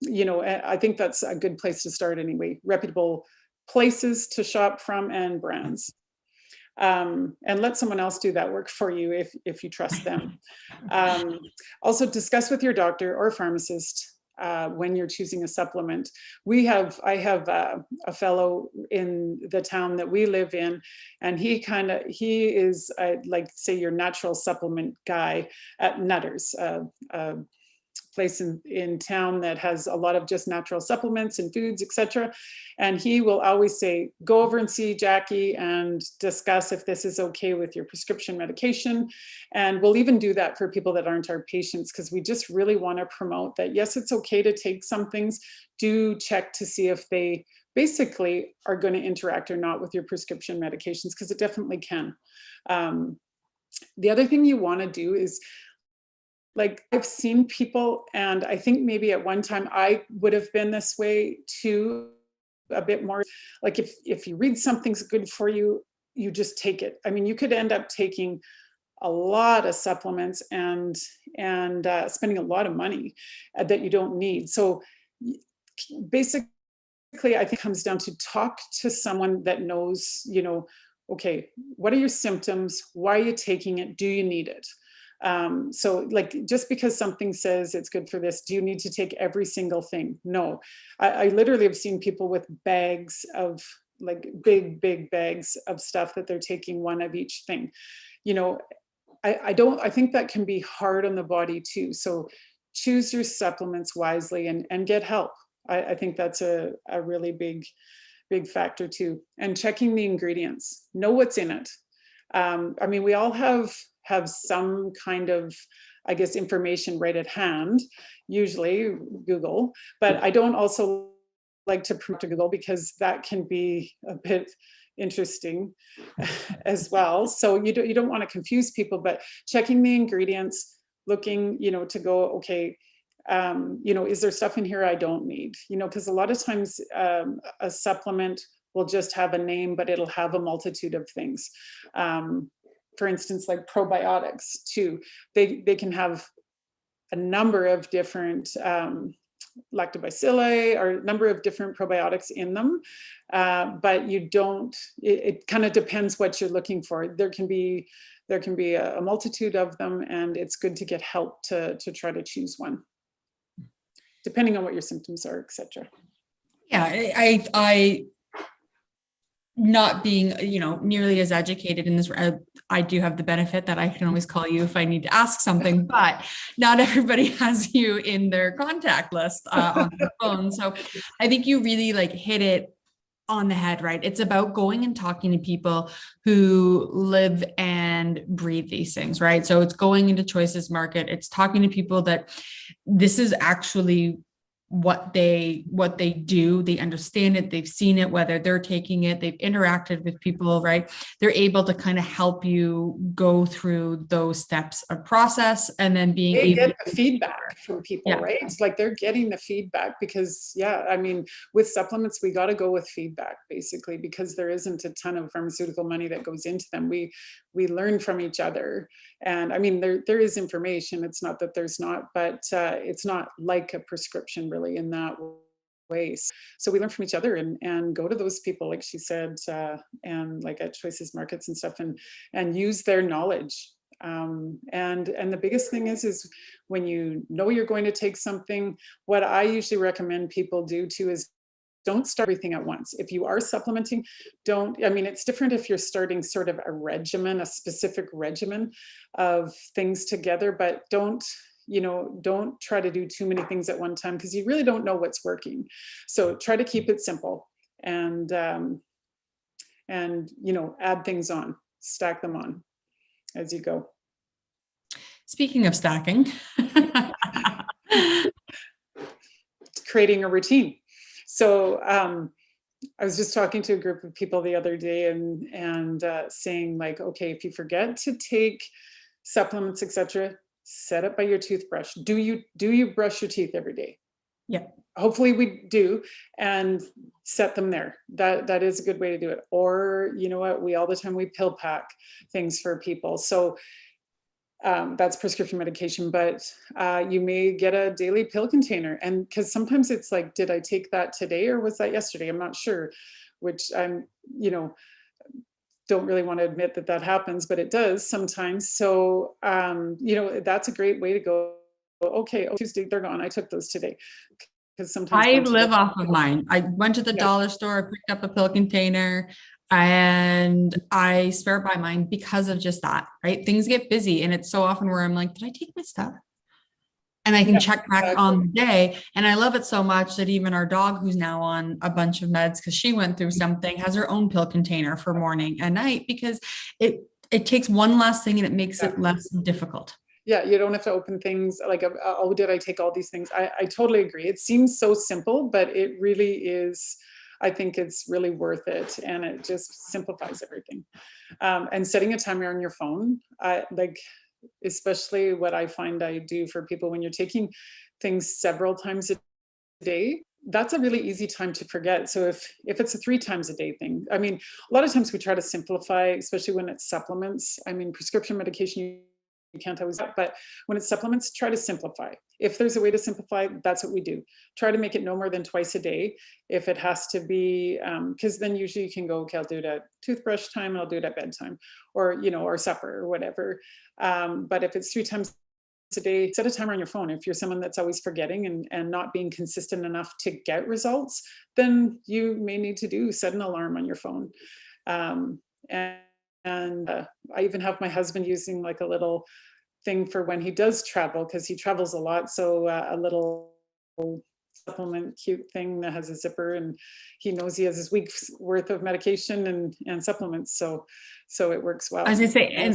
you know, I think that's a good place to start anyway. Reputable places to shop from and brands. And let someone else do that work for you if you trust them. Also discuss with your doctor or pharmacist when you're choosing a supplement. I have a fellow in the town that we live in, and he is, like, say, your natural supplement guy at Nutters, place in town that has a lot of just natural supplements and foods, etc. And he will always say, go over and see Jackie and discuss if this is okay with your prescription medication. And we'll even do that for people that aren't our patients, because we just really want to promote that, yes, it's okay to take some things. Do check to see if they basically are going to interact or not with your prescription medications, because it definitely can. The other thing you want to do is, like, I've seen people, and I think maybe at one time I would have been this way too, a bit more, like, if you read something's good for you, you just take it. I mean, you could end up taking a lot of supplements and spending a lot of money that you don't need. So basically, I think it comes down to talk to someone that knows, you know, okay, what are your symptoms? Why are you taking it? Do you need it? So, like, just because something says it's good for this, do you need to take every single thing? No. I literally have seen people with bags of, like, big bags of stuff that they're taking one of each thing. You know, I think that can be hard on the body too. So choose your supplements wisely and get help. I think that's a really big factor too. And checking the ingredients, know what's in it. I mean, we all have some kind of, I guess, information right at hand, usually Google, but I don't also like to Google, because that can be a bit interesting as well. So you don't want to confuse people, but checking the ingredients, looking, to go, okay, is there stuff in here I don't need? Because a lot of times a supplement will just have a name, but it'll have a multitude of things. For instance, like probiotics too, they can have a number of different lactobacilli or a number of different probiotics in them, but it kind of depends what you're looking for. There can be a multitude of them, and it's good to get help to try to choose one, depending on what your symptoms are, etc. Yeah, I not being, nearly as educated in this, I do have the benefit that I can always call you if I need to ask something, but not everybody has you in their contact list on their phone. So I think you really hit it on the head, right? It's about going and talking to people who live and breathe these things, right? So it's going into Choices Market. It's talking to people that this is actually what they do. They understand it. They've seen it, whether they're taking it, they've interacted with people, right? They're able to kind of help you go through those steps of process, and then being they able get the feedback from people, right? It's like they're getting the feedback because, with supplements, we got to go with feedback basically, because there isn't a ton of pharmaceutical money that goes into them. We learn from each other. And there is information. It's not that there's not, but it's not like a prescription really in that way. So we learn from each other and go to those people, like she said, and like at Choices Markets and stuff, and use their knowledge. And the biggest thing is when you know you're going to take something, what I usually recommend people do too is don't start everything at once. If you are supplementing, it's different if you're starting sort of a specific regimen of things together, but don't try to do too many things at one time, because you really don't know what's working. So try to keep it simple and add things on, stack them on as you go. Speaking of stacking, creating a routine. So I was just talking to a group of people the other day and saying like, okay, if you forget to take supplements, etc., set up by your toothbrush. Do you brush your teeth every day? Yeah. Hopefully we do, and set them there. That is a good way to do it. Or all the time we pill pack things for people. So that's prescription medication, but you may get a daily pill container. And because sometimes it's like, did I take that today or was that yesterday? I'm not sure, which I'm, don't really want to admit that happens, but it does sometimes. So, that's a great way to go. Okay, Tuesday, they're gone. I took those today. Because sometimes I live off of mine. I went to the dollar store, picked up a pill container, and I swear by mine because of just that, right? Things get busy, and it's so often where I'm like, did I take my stuff? And I can check back on the day. And I love it so much that even our dog, who's now on a bunch of meds because she went through something, has her own pill container for morning and night, because it takes one less thing and it makes it less difficult. Yeah, you don't have to open things like, oh, did I take all these things? I totally agree. It seems so simple, but it really is. I think it's really worth it, and it just simplifies everything. And setting a timer on your phone, especially what I find I do for people when you're taking things several times a day, that's a really easy time to forget. So if it's a 3 times a day thing, a lot of times we try to simplify, especially when it's supplements. Prescription medication, you can't always, but when it's supplements, try to simplify. If there's a way to simplify, that's what we do. Try to make it no more than twice a day. If it has to be, because then usually you can go, okay, I'll do it at toothbrush time and I'll do it at bedtime, or, or supper or whatever. But if it's 3 times a day, set a timer on your phone. If you're someone that's always forgetting and not being consistent enough to get results, then you may need to set an alarm on your phone. And I even have my husband using like a little thing for when he does travel, because he travels a lot. So a little supplement cute thing that has a zipper, and he knows he has his week's worth of medication and supplements. So it works well. As I say, and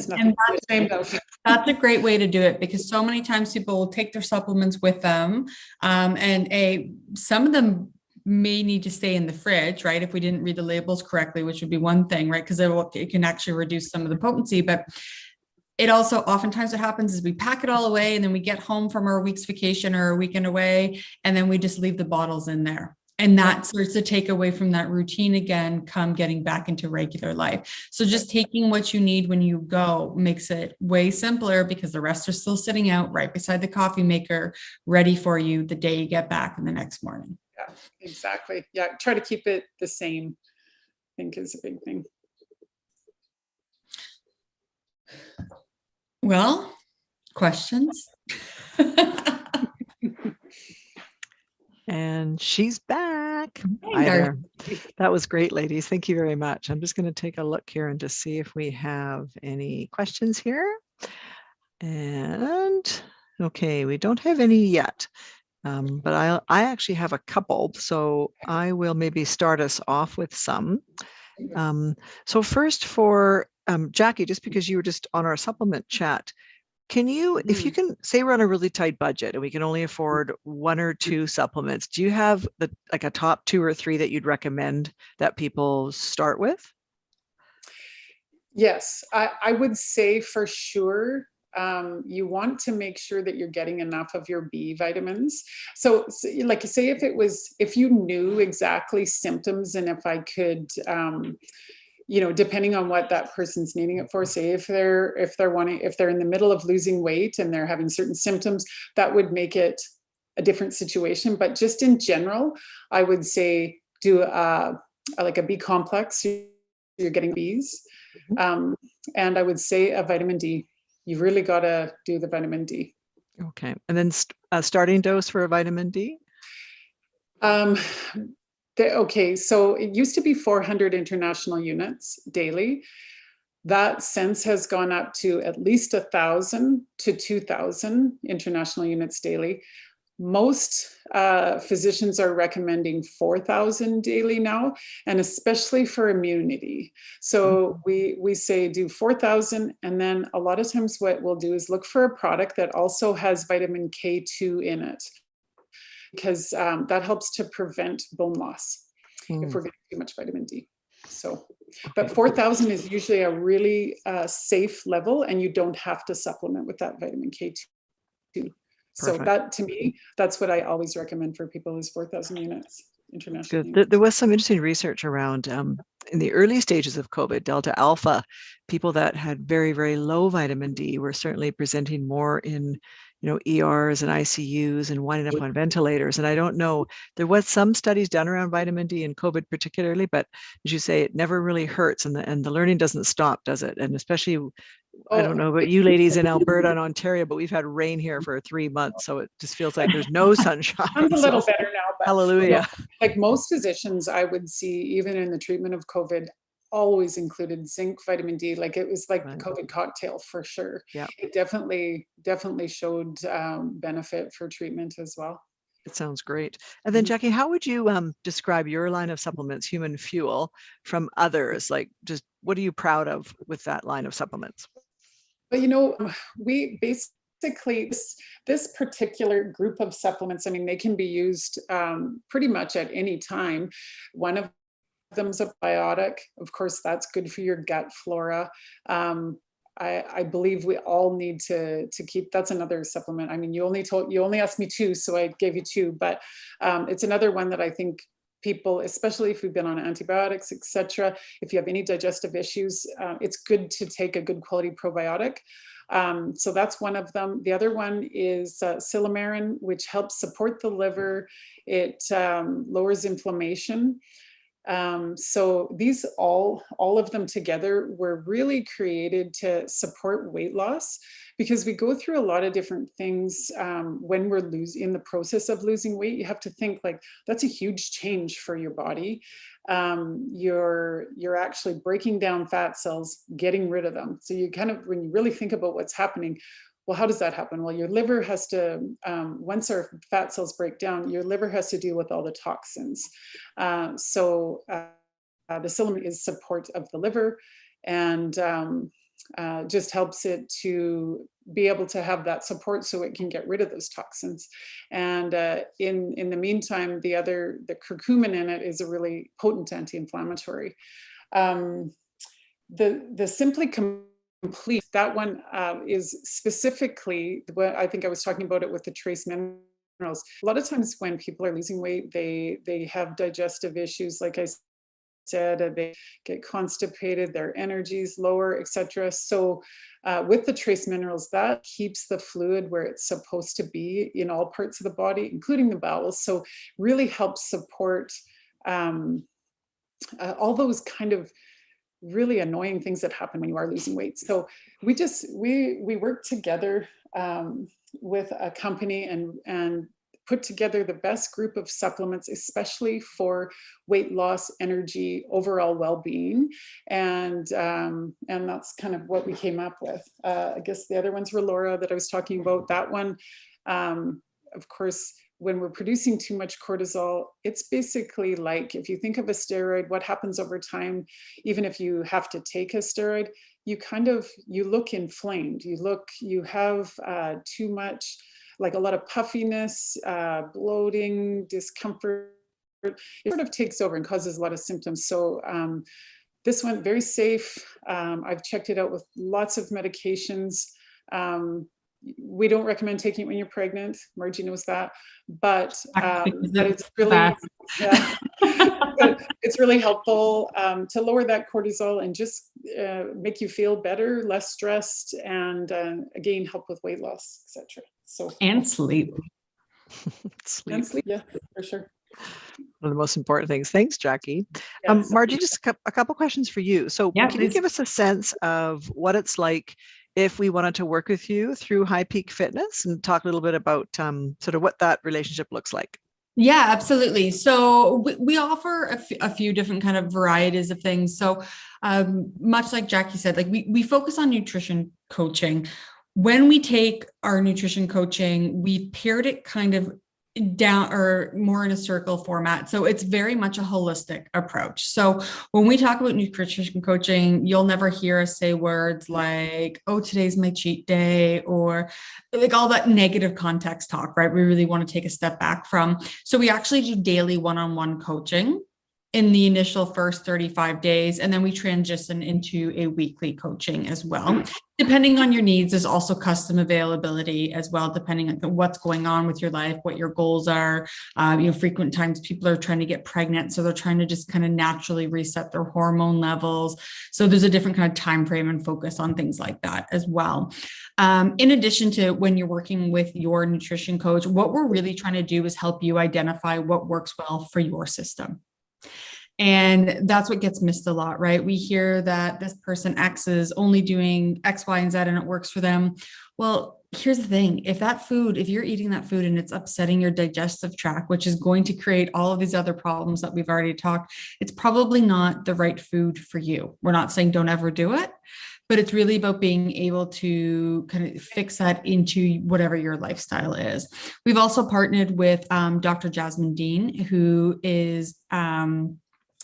that's a great way to do it, because so many times people will take their supplements with them. And some of them may need to stay in the fridge, right? If we didn't read the labels correctly, which would be one thing, right? Because it can actually reduce some of the potency, but it also oftentimes what happens is we pack it all away and then we get home from our week's vacation or a weekend away, and then we just leave the bottles in there. And that starts to take away from that routine again, come getting back into regular life. So just taking what you need when you go makes it way simpler, because the rest are still sitting out right beside the coffee maker, ready for you the day you get back in the next morning. Yeah, exactly. Yeah, try to keep it the same, I think, is a big thing. Well, questions? And she's back. Hey, Either. That was great, ladies. Thank you very much. I'm just going to take a look here and just see if we have any questions here. And okay, we don't have any yet, but I actually have a couple, so I will maybe start us off with some. So first for Jackie, just because you were just on our supplement chat, can you, if you can, say we're on a really tight budget and we can only afford 1 or 2 supplements, do you have like a top 2 or 3 that you'd recommend that people start with? Yes, I would say for sure, you want to make sure that you're getting enough of your B vitamins. So like say if you knew exactly symptoms, and if I could, depending on what that person's needing it for, say if they're in the middle of losing weight and they're having certain symptoms, that would make it a different situation. But just in general, I would say do like a B complex. You're getting Bs, and I would say a vitamin D. You really got to do the vitamin D. Okay, and then a starting dose for a vitamin D. Okay, so it used to be 400 international units daily. That since has gone up to at least 1,000 to 2,000 international units daily. Most physicians are recommending 4,000 daily now, and especially for immunity. So we say do 4,000, and then a lot of times what we'll do is look for a product that also has vitamin K2 in it, because that helps to prevent bone loss if we're getting too much vitamin D. So, but 4,000 is usually a really safe level, and you don't have to supplement with that vitamin K2. So that, to me, that's what I always recommend for people, is 4,000 units, international units. There was some interesting research around in the early stages of COVID, Delta Alpha, people that had very, very low vitamin D were certainly presenting more in, ERs and ICUs and winding up on ventilators. And I don't know, there was some studies done around vitamin D in COVID particularly, but as you say, it never really hurts, and the learning doesn't stop, does it? And especially, I don't know about you ladies in Alberta and Ontario, but we've had rain here for 3 months, so it just feels like there's no sunshine. I'm a little better now, but hallelujah. Like most physicians, I would see, even in the treatment of COVID, always included zinc, vitamin D. Like it was like the COVID cocktail for sure. Yeah, it definitely showed benefit for treatment as well. It sounds great. And then Jackie, how would you describe your line of supplements, Human Fuel, from others? Like, just what are you proud of with that line of supplements? But we basically, this particular group of supplements, I mean, they can be used pretty much at any time. One of them's a biotic. Of course, that's good for your gut flora. I believe we all need to keep, that's another supplement. I mean, you only asked me 2, so I gave you 2, but it's another one that I think people, especially if we've been on antibiotics, etc., if you have any digestive issues, it's good to take a good quality probiotic. So that's one of them. The other one is silymarin, which helps support the liver. It lowers inflammation. So these all of them together were really created to support weight loss, because we go through a lot of different things when we're in the process of losing weight. You have to think, like, that's a huge change for your body. You're actually breaking down fat cells, getting rid of them. So you kind of, when you really think about what's happening, well, how does that happen? Well, your liver has to, once our fat cells break down, your liver has to deal with all the toxins. So the silymarin is support of the liver, and just helps it to be able to have that support so it can get rid of those toxins. And in the meantime, the curcumin in it is a really potent anti-inflammatory. The Simply Complete, that one is specifically what I think I was talking about it with the trace minerals. A lot of times when people are losing weight, they have digestive issues, like I said, they get constipated, their energy's lower, etc. So with the trace minerals, that keeps the fluid where it's supposed to be in all parts of the body, including the bowels. So really helps support all those kind of really annoying things that happen when you are losing weight. So we work together with a company and put together the best group of supplements, especially for weight loss, energy, overall well-being. And that's kind of what we came up with. I guess the other ones were Laura that I was talking about. That one, of course, when we're producing too much cortisol, it's basically like, if you think of a steroid, what happens over time, even if you have to take a steroid, you look inflamed. You have too much, like a lot of puffiness, bloating, discomfort. It sort of takes over and causes a lot of symptoms. So this one, very safe. I've checked it out with lots of medications. We don't recommend taking it when you're pregnant. Marjie knows that, but it's really, yeah, but it's really helpful to lower that cortisol and just make you feel better, less stressed, and again, help with weight loss, etc. So and sleep. And sleep, yeah, for sure. One of the most important things. Thanks, Jackie. Yes. Marjie, just a couple questions for you. So can you give us a sense of what it's like if we wanted to work with you through High Peak Fitness, and talk a little bit about sort of what that relationship looks like? Yeah, absolutely. So we offer a few different kind of varieties of things. So much like Jackie said, like we focus on nutrition coaching. When we take our nutrition coaching, we paired it kind of down or more in a circle format. So it's very much a holistic approach. So when we talk about nutrition coaching, you'll never hear us say words like, oh, today's my cheat day, or like all that negative context talk, right? We really want to take a step back from. So we actually do daily one-on-one coaching in the initial first 35 days. And then we transition into a weekly coaching as well. Depending on your needs, there's also custom availability as well, depending on what's going on with your life, what your goals are. Frequent times people are trying to get pregnant, so they're trying to just kind of naturally reset their hormone levels. So there's a different kind of time frame and focus on things like that as well. In addition to when you're working with your nutrition coach, what we're really trying to do is help you identify what works well for your system. And that's what gets missed a lot, right? We hear that this person X is only doing X, Y, and Z and it works for them. Well, here's the thing. If you're eating that food and it's upsetting your digestive tract, which is going to create all of these other problems that we've already talked, it's probably not the right food for you. We're not saying don't ever do it, but it's really about being able to kind of fix that into whatever your lifestyle is. We've also partnered with Dr. Jasmine Dean, who is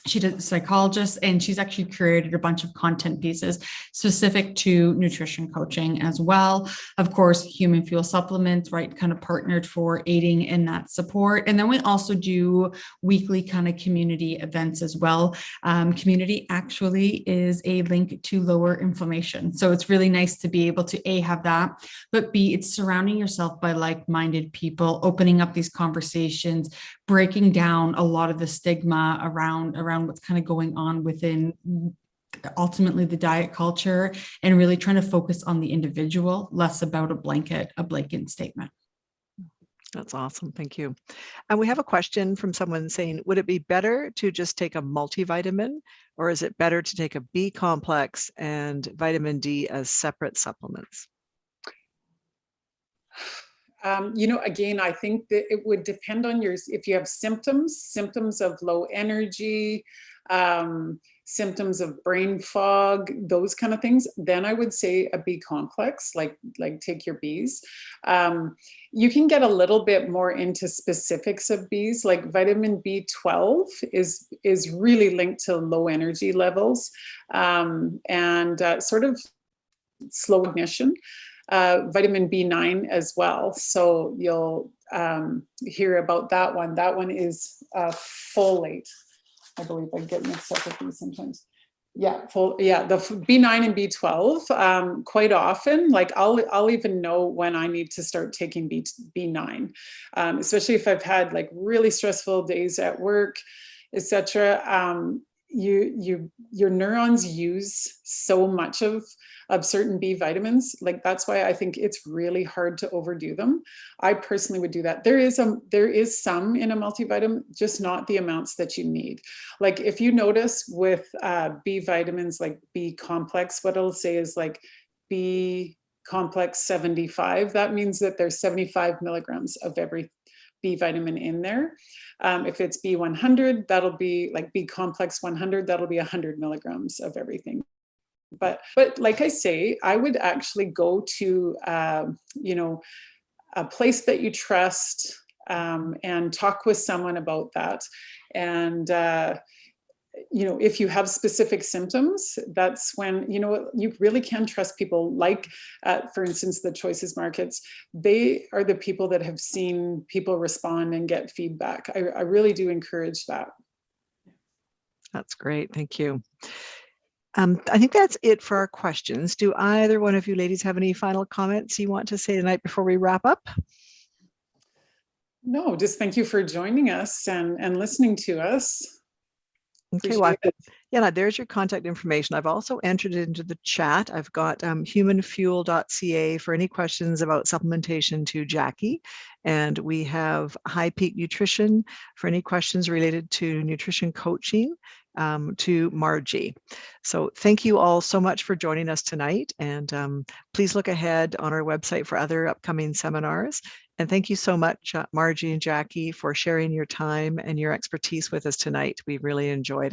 she's a psychologist, and she's actually created a bunch of content pieces specific to nutrition coaching as well. Of course, Human Fuel Supplements, right, kind of partnered for aiding in that support. And then we also do weekly kind of community events as well. Community actually is a link to lower inflammation. So it's really nice to be able to A, have that, but B, it's surrounding yourself by like-minded people, opening up these conversations, breaking down a lot of the stigma around what's kind of going on within ultimately the diet culture, and really trying to focus on the individual, less about a blanket statement. That's awesome. Thank you. And we have a question from someone saying, would it be better to just take a multivitamin, or is it better to take a B complex and vitamin D as separate supplements? Again, I think that it would depend on if you have symptoms of low energy, symptoms of brain fog, those kind of things, then I would say a B complex, like take your Bs. You can get a little bit more into specifics of Bs, like vitamin B12 is really linked to low energy levels and sort of slow ignition. vitamin B9 as well. So you'll hear about that one. That one is folate. I believe I get mixed up with these sometimes. Yeah, the B9 and B12 quite often, like I'll even know when I need to start taking B9, especially if I've had like really stressful days at work, etc. Your neurons use so much of certain B vitamins. Like that's why I think it's really hard to overdo them. I personally would do that. There is some in a multivitamin, just not the amounts that you need. Like if you notice with B vitamins like B complex, what it'll say is like B complex 75. That means that there's 75 milligrams of every B vitamin in there. If it's B100, that'll be like B complex 100, that'll be 100 milligrams of everything. But like I say, I would actually go to, a place that you trust and talk with someone about that. And, if you have specific symptoms, that's when, you really can trust people like, for instance, the Choices Markets. They are the people that have seen people respond and get feedback. I really do encourage that. That's great. Thank you. I think that's it for our questions. Do either one of you ladies have any final comments you want to say tonight before we wrap up? No, just thank you for joining us and listening to us. Okay, well, yeah, there's your contact information. I've also entered it into the chat. I've got humanfuel.ca for any questions about supplementation to Jackie. And we have High Peak Nutrition for any questions related to nutrition coaching to Marjie. So thank you all so much for joining us tonight. And please look ahead on our website for other upcoming seminars. And thank you so much, Marjie and Jackie, for sharing your time and your expertise with us tonight. We really enjoyed it.